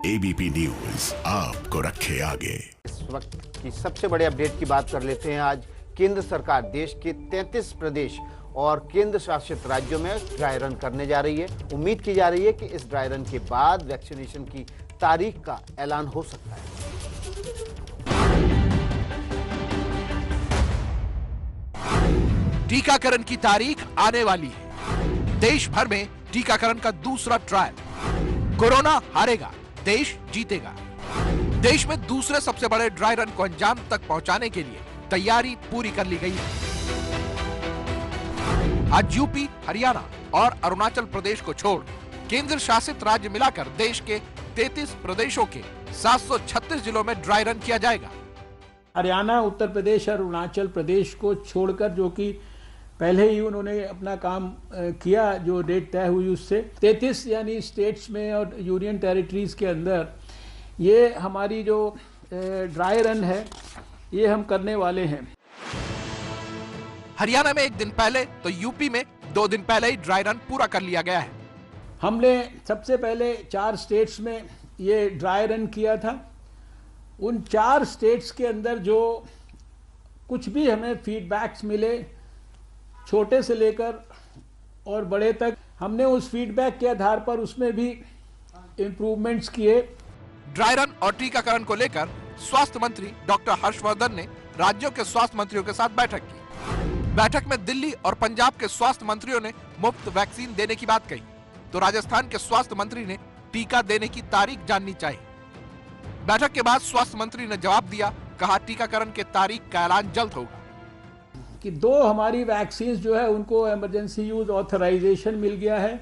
ABP news आपको रखे आगे। इस वक्त की सबसे बड़े अपडेट की बात कर लेते हैं। आज केंद्र सरकार देश के 33 प्रदेश और केंद्र शासित राज्यों में ड्राई रन करने जा रही है। उम्मीद की जा रही है कि इस ड्राई रन के बाद वैक्सीनेशन की तारीख का ऐलान हो सकता है। टीकाकरण की तारीख आने वाली है। देश भर में टीकाकरण का दूसरा ट्रायल। कोरोना हारेगा, देश जीतेगा। देश में दूसरे सबसे बड़े ड्राई रन को अंजाम तक पहुंचाने के लिए तैयारी पूरी कर ली गई है। आज यूपी, हरियाणा और अरुणाचल प्रदेश को छोड़ केंद्र शासित राज्य मिलाकर देश के 33 प्रदेशों के 736 जिलों में ड्राई रन किया जाएगा। हरियाणा, उत्तर प्रदेश और अरुणाचल प्रदेश को छोड़कर, जो कि पहले ही उन्होंने अपना काम किया, जो डेट तय हुई उससे 33 यानी स्टेट्स में और यूनियन टेरिटरीज के अंदर ये हमारी जो ड्राई रन है ये हम करने वाले हैं। हरियाणा में 1 दिन पहले तो यूपी में 2 दिन पहले ही ड्राई रन पूरा कर लिया गया है। हमने सबसे पहले 4 स्टेट्स में ये ड्राई रन किया था। उन 4 स्टेट्स के अंदर जो कुछ भी हमें फीडबैक्स मिले, छोटे से लेकर और बड़े तक, हमने उस फीडबैक के आधार पर उसमें भी इंप्रूवमेंट्स किए। ड्राई रन और टीकाकरण को लेकर स्वास्थ्य मंत्री डॉक्टर हर्षवर्धन ने राज्यों के स्वास्थ्य मंत्रियों के साथ बैठक की। बैठक में दिल्ली और पंजाब के स्वास्थ्य मंत्रियों ने मुफ्त वैक्सीन देने की बात कही, तो राजस्थान के स्वास्थ्य मंत्री ने टीका देने की तारीख जाननी चाहिए। बैठक के बाद स्वास्थ्य मंत्री ने जवाब दिया, कहा टीकाकरण के तारीख का ऐलान जल्द होगा। कि 2 हमारी वैक्सीन जो है उनको इमरजेंसी यूज ऑथराइजेशन मिल गया है।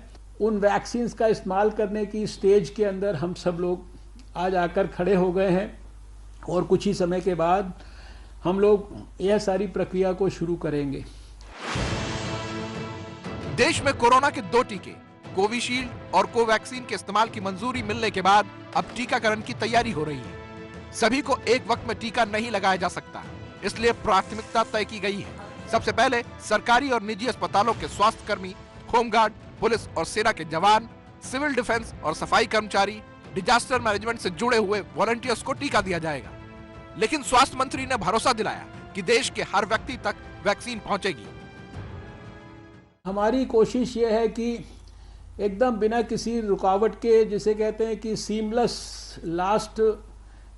उन वैक्सीन का इस्तेमाल करने की स्टेज के अंदर हम सब लोग आज आकर खड़े हो गए हैं और कुछ ही समय के बाद हम लोग यह सारी प्रक्रिया को शुरू करेंगे। देश में कोरोना के 2 टीके कोविशील्ड और कोवैक्सीन के इस्तेमाल की मंजूरी मिलने के बाद अब टीकाकरण की तैयारी हो रही है। सभी को एक वक्त में टीका नहीं लगाया जा सकता, इसलिए प्राथमिकता तय की गई है। सबसे पहले सरकारी और निजी अस्पतालों के स्वास्थ्य कर्मी, होमगार्ड, पुलिस और सेना के जवान, सिविल डिफेंस और सफाई कर्मचारी, डिजास्टर मैनेजमेंट से जुड़े हुए वॉलंटियर्स को टीका दिया जाएगा। लेकिन स्वास्थ्य मंत्री ने भरोसा दिलाया कि देश के हर व्यक्ति तक वैक्सीन पहुंचेगी। हमारी कोशिश ये है कि एकदम बिना किसी रुकावट के, जिसे कहते हैं कि सीमलेस लास्ट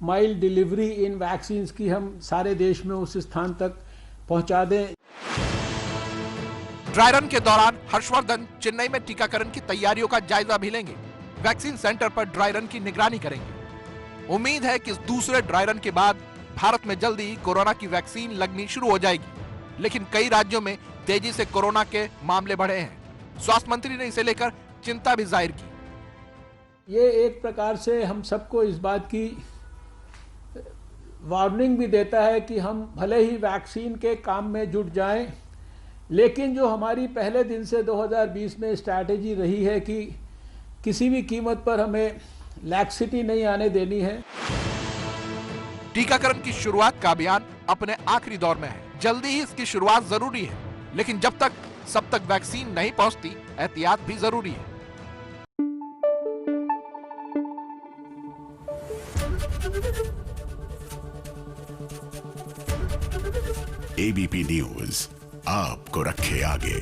माइल डिलीवरी इन वैक्सीन की, हम सारे देश में उस स्थान तक पहुंचा दें। ड्राई रन के दौरान हर्षवर्धन चेन्नई में टीकाकरण की तैयारियों का जायजा भी लेंगे। वैक्सीन सेंटर पर ड्राई रन की निगरानी करेंगे। उम्मीद है कि इस दूसरे ड्राई रन के बाद भारत में जल्दी ही कोरोना की वैक्सीन लगनी शुरू हो जाएगी। लेकिन कई राज्यों में तेजी से कोरोना के मामले बढ़े हैं। स्वास्थ्य मंत्री ने इसे लेकर चिंता भी जाहिर की। ये एक प्रकार से हम सबको इस बात की वार्निंग भी देता है कि हम भले ही वैक्सीन के काम में जुट जाएं, लेकिन जो हमारी पहले दिन से 2020 में स्ट्रैटेजी रही है कि किसी भी कीमत पर हमें लैक्सिटी नहीं आने देनी है। टीकाकरण की शुरुआत का अभियान अपने आखिरी दौर में है। जल्दी ही इसकी शुरुआत जरूरी है, लेकिन जब तक सब तक वैक्सीन नहीं पहुंचती, एहतियात भी जरूरी है। एबीपी न्यूज आपको रखे आगे।